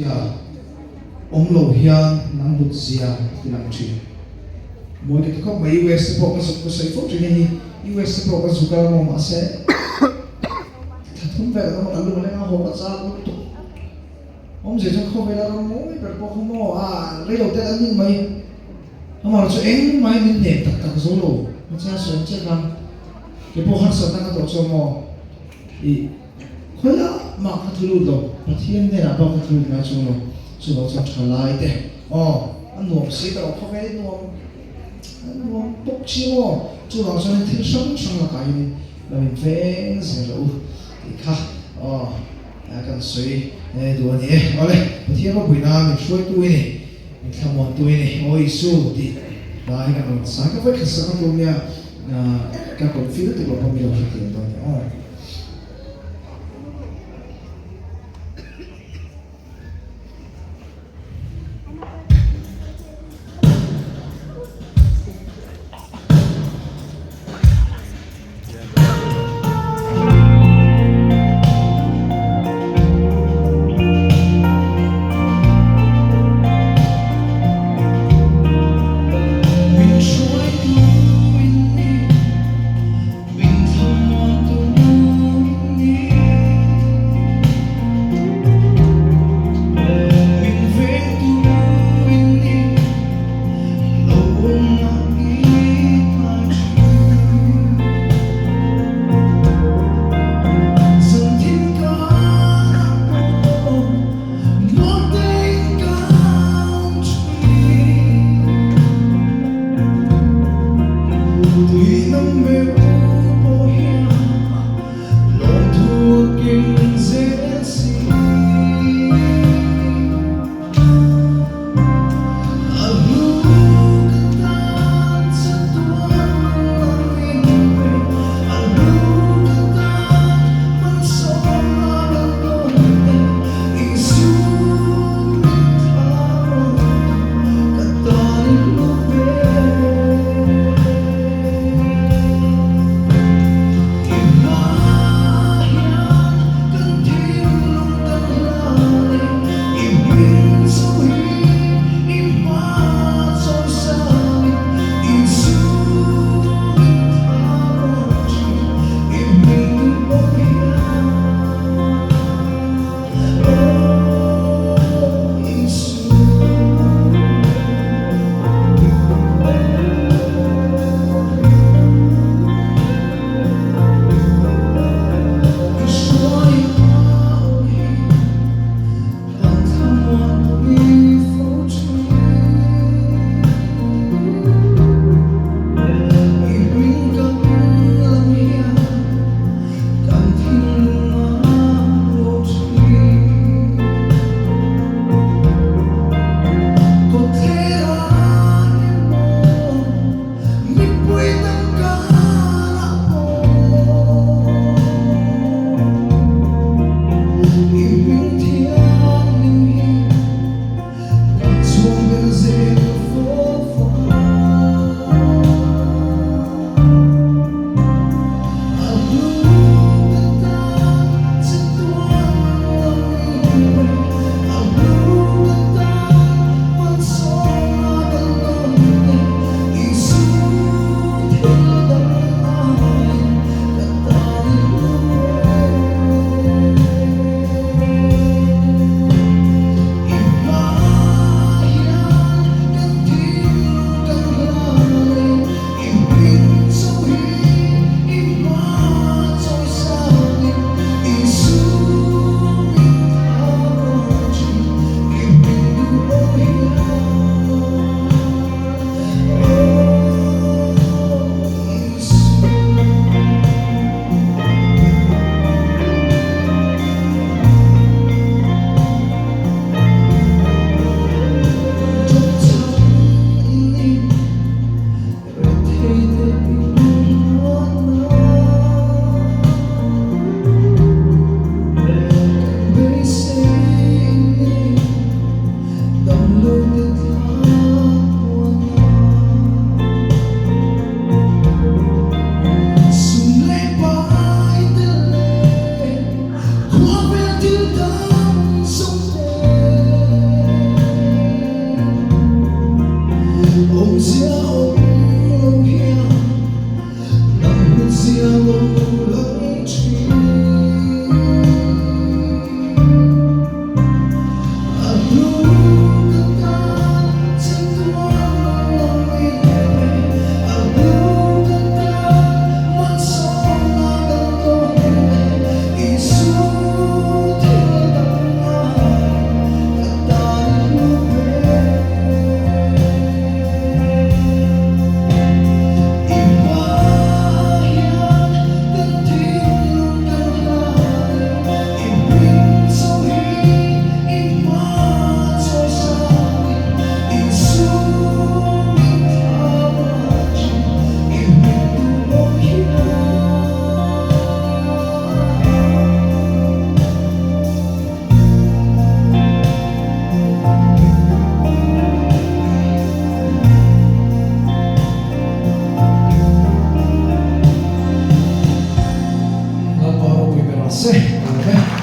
Ya, ông lâu hiền nắng bút zia thì làm chuyện. Mỗi cái có mấy US bộ cái số cái sấy phốt trên này US bộ cái số cái mà sẽ thật không về nó mà tận dụng lên nó hồ bắt ra lúc tục. Ông chỉ cho không về là nó mỗi cái bộ không mò lấy đầu tiên là những mấy ông mà cho em mấy mình nệm tất cả số lô nó sẽ sớm chết lắm cái bộ hát sớm nó tổ cho mò thì khối là mà cái thứ đồ mà thiên này là bao cái thứ này cho nó cho trả lại thế anh nuông xí tao không phải nuông bốc chi mà chú nào cho nên thiên sống là cái này là mình phải gì rồi thì khác cần suy đùa nhỉ đây thiên có buổi nào mình suy tôi này mình tham món tôi này ôi su thì lại cái nó sáng cái với cái sáng tôi nha các con phiếu thì bọn mình làm gì rồi Amen.